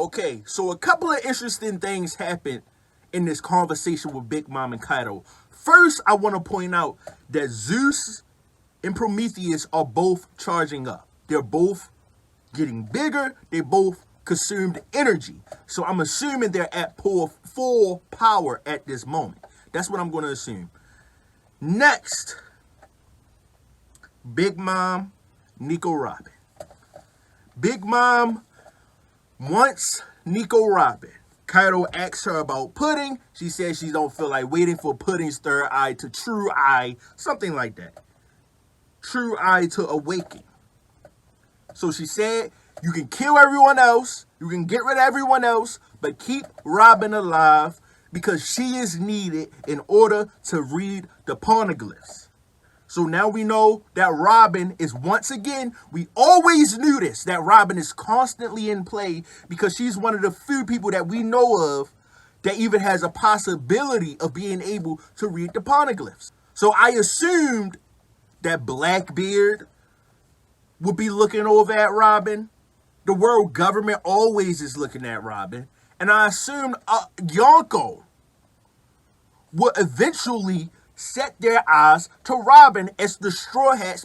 Okay, so a couple of interesting things happened in this conversation with Big Mom and Kaido. First, I want to point out that Zeus and Prometheus are both charging up. They're both getting bigger. They both consumed energy. So I'm assuming they're at full power at this moment. That's what I'm going to assume. Next, Big Mom, Nico Robin. Big Mom wants Nico Robin. Kaido asks her about pudding. She says she don't feel like waiting for Pudding's third eye to true eye. Something like that. True eye to awaken. So she said, you can kill everyone else. You can get rid of everyone else. But keep Robin alive because she is needed in order to read the poneglyphs. So now we know that Robin is once again, we always knew this, that Robin is constantly in play because she's one of the few people that we know of that even has a possibility of being able to read the poneglyphs. So I assumed that Blackbeard would be looking over at Robin. The world government always is looking at Robin. And I assumed Yonko would eventually set their eyes to Robin as the Straw Hats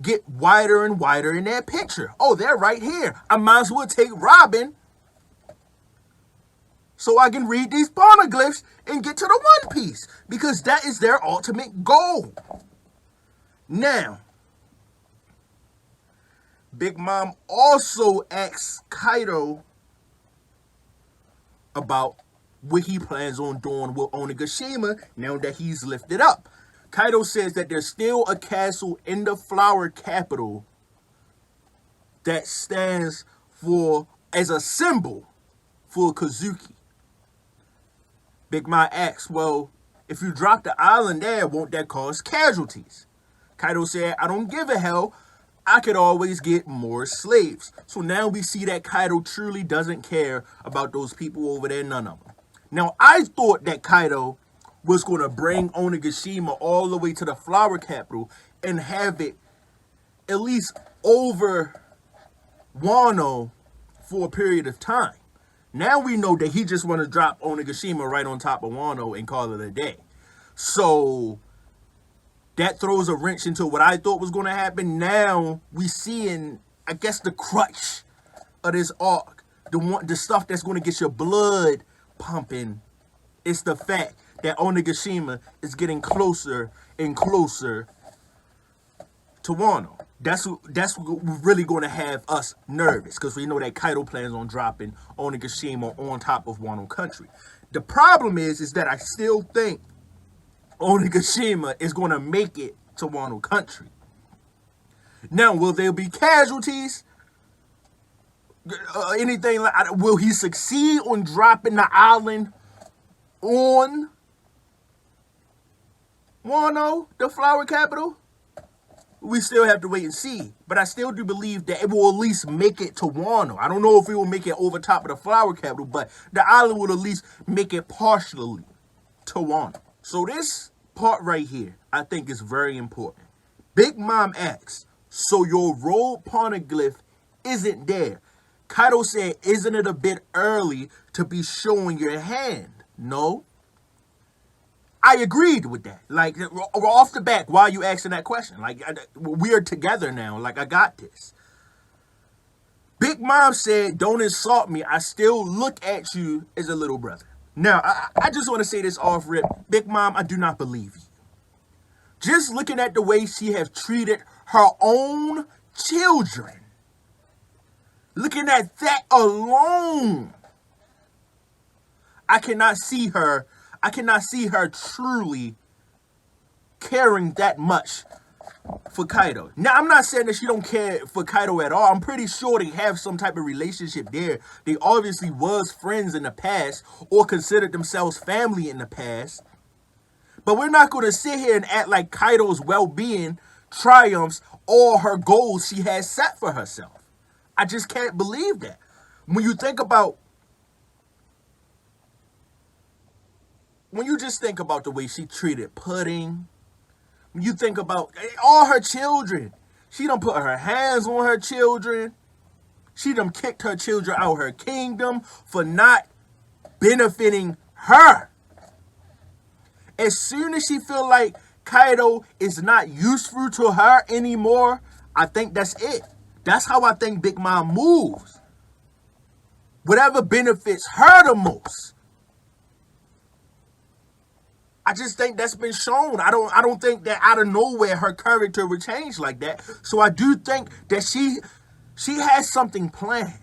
get wider and wider in their picture. Oh, they're right here. I might as well take Robin so I can read these poneglyphs and get to the One Piece because that is their ultimate goal. Now, Big Mom also asks Kaido about what he plans on doing with Onigashima now that he's lifted up. Kaido says that there's still a castle in the Flower Capital that stands as a symbol for Kozuki. Big Mom asks, well, if you drop the island there, won't that cause casualties? Kaido said, I don't give a hell. I could always get more slaves. So now we see that Kaido truly doesn't care about those people over there, none of them. Now, I thought that Kaido was going to bring Onigashima all the way to the Flower Capital and have it at least over Wano for a period of time. Now we know that he just want to drop Onigashima right on top of Wano and call it a day. So that throws a wrench into what I thought was going to happen. Now we seeing, I guess, the crutch of this arc. The stuff that's going to get your blood pumping. It's the fact that Onigashima is getting closer and closer to Wano. That's really going to have us nervous because we know that Kaido plans on dropping Onigashima on top of Wano country. The problem is that I still think Onigashima is going to make it to Wano country. Now, will there be casualties? Anything like, will he succeed on dropping the island on Wano, the Flower Capital? We still have to wait and see. But I still do believe that it will at least make it to Wano. I don't know if it will make it over top of the Flower Capital, but the island will at least make it partially to Wano. So this part right here, I think is very important. Big Mom asks, so your road poneglyph isn't there? Kaido said, isn't it a bit early to be showing your hand? No. I agreed with that. Like, off the bat, why are you asking that question? Like, we're together now. Like, I got this. Big Mom said, don't insult me. I still look at you as a little brother. Now, I just want to say this off rip. Big Mom, I do not believe you. Just looking at the way she has treated her own children. Looking at that alone, I cannot see her truly caring that much for Kaido. Now, I'm not saying that she don't care for Kaido at all. I'm pretty sure they have some type of relationship there. They obviously was friends in the past or considered themselves family in the past. But we're not going to sit here and act like Kaido's well-being triumphs all her goals she has set for herself. I just can't believe that. When you just think about the way she treated Pudding, when you think about all her children, she don't put her hands on her children. She done kicked her children out of her kingdom for not benefiting her. As soon as she feel like Kaido is not useful to her anymore, I think that's it. That's how I think Big Mom moves. Whatever benefits her the most. I just think that's been shown. I don't think that out of nowhere her character would change like that. So I do think that she has something planned.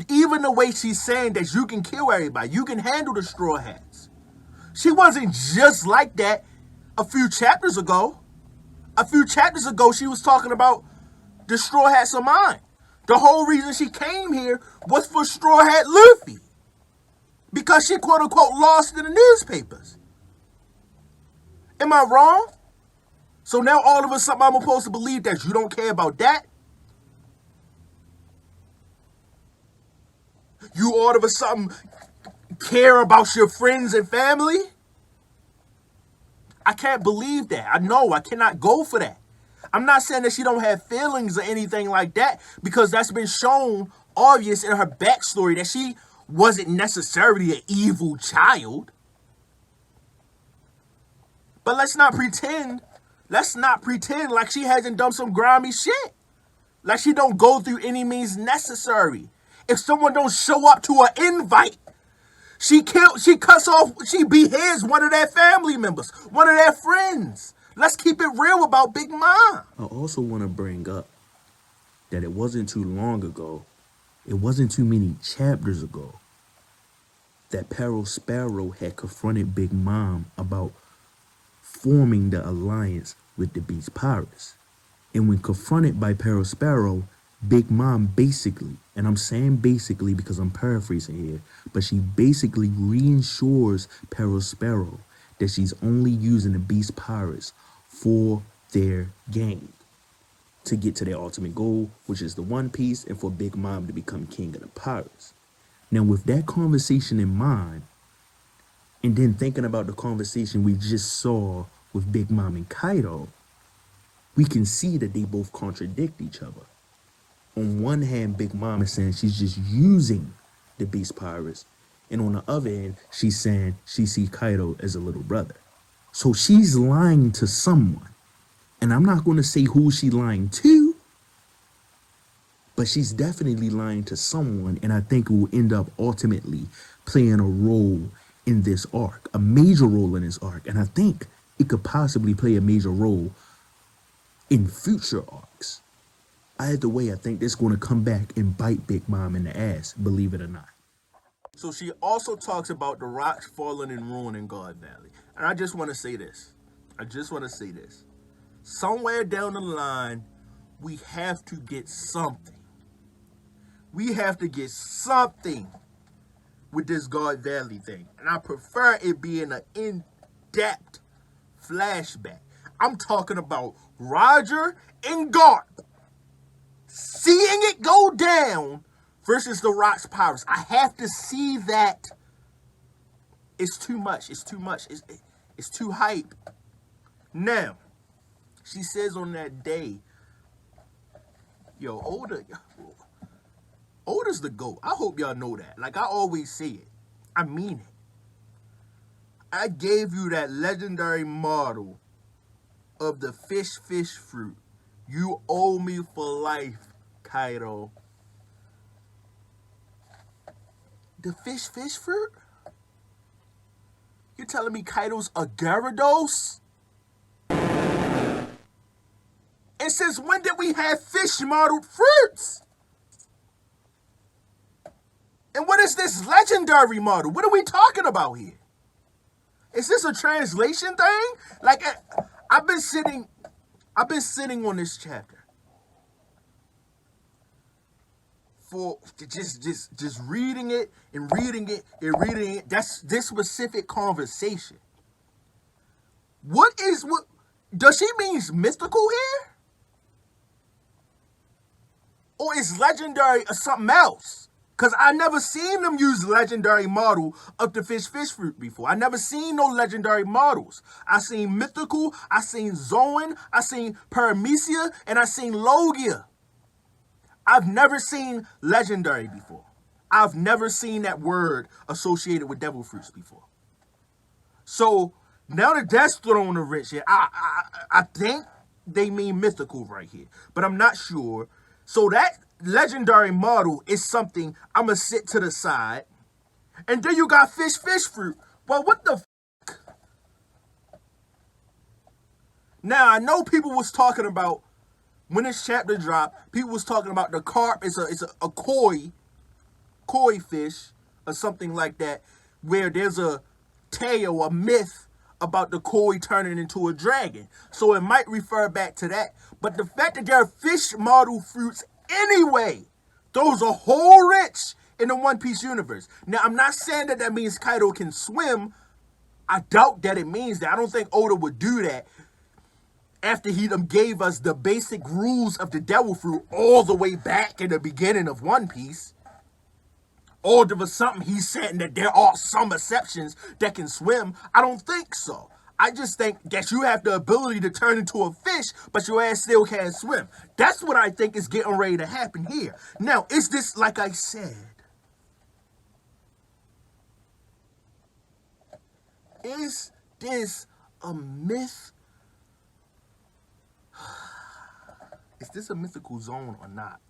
Even the way she's saying that you can kill everybody, you can handle the Straw Hats. She wasn't just like that a few chapters ago. A few chapters ago, she was talking about the Straw Hats of mine. The whole reason she came here was for Straw Hat Luffy. Because she quote unquote lost in the newspapers. Am I wrong? So now all of a sudden I'm supposed to believe that you don't care about that? You all of a sudden care about your friends and family? I can't believe that. I know I cannot go for that. I'm not saying that she don't have feelings or anything like that, because that's been shown obvious in her backstory that she wasn't necessarily an evil child. But let's not pretend like she hasn't done some grimy shit. Like she don't go through any means necessary. If someone don't show up to an invite, she cuts off, she beheads one of their family members, one of their friends. Let's keep it real about Big Mom. I also want to bring up that it wasn't too long ago, it wasn't too many chapters ago, that Peril Sparrow had confronted Big Mom about forming the alliance with the Beast Pirates. And when confronted by Peril Sparrow, Big Mom basically, and I'm saying basically because I'm paraphrasing here, but she basically reassures Peril Sparrow that she's only using the Beast Pirates for their gain, to get to their ultimate goal, which is the One Piece, and for Big Mom to become king of the pirates. Now, with that conversation in mind, and then thinking about the conversation we just saw with Big Mom and Kaido, we can see that they both contradict each other. On one hand, Big Mom is saying she's just using the Beast Pirates, and on the other hand, she's saying she sees Kaido as a little brother. So she's lying to someone, and I'm not going to say who she's lying to, but she's definitely lying to someone, and I think it will end up ultimately playing a role in this arc, a major role in this arc, and I think it could possibly play a major role in future arcs. Either way, I think this is going to come back and bite Big Mom in the ass, believe it or not. So she also talks about the rocks falling and ruining God Valley. And I just want to say this. Somewhere down the line, we have to get something. We have to get something with this God Valley thing. And I prefer it being an in-depth flashback. I'm talking about Roger and Garp seeing it go down versus the Rocks Pirates. I have to see that. It's too much. It's too hype. Now, she says on that day, yo, Oda's the GOAT. I hope y'all know that. Like I always say it. I mean it. I gave you that legendary model of the fish fruit. You owe me for life, Kaido. The fish fruit? You're telling me Kaido's a Gyarados? And since when did we have fish modeled fruits? And what is this legendary model? What are we talking about here? Is this a translation thing? Like I've been sitting on this chapter for just reading it and reading it. That's this specific conversation. What does she mean mystical here? Or is legendary or something else? Because I never seen them use legendary model of the fish fruit before. I never seen no legendary models. I seen mythical, I seen Zoan, I seen Paramecia, and I seen Logia. I've never seen legendary before. I've never seen that word associated with devil fruits before. So now that that's thrown a wrench here, I think they mean mythical right here, but I'm not sure. So that legendary model is something I'm gonna sit to the side, and then you got fish fruit. Well, what the? Now I know people was talking about when this chapter dropped. People was talking about the carp is a koi fish or something like that, where there's a tale, a myth about the koi turning into a dragon. So it might refer back to that. But the fact that there are fish model fruits anyway throws a whole wrench in the One Piece universe. Now, I'm not saying that that means Kaido can swim. I doubt that it means that. I don't think Oda would do that after he gave us the basic rules of the devil fruit all the way back in the beginning of One Piece. Or there was something he's saying that there are some exceptions that can swim. I don't think so. I just think that you have the ability to turn into a fish, but your ass still can't swim. That's what I think is getting ready to happen here. Now, is this, like I said, is this a myth? Is this a mythical zone or not?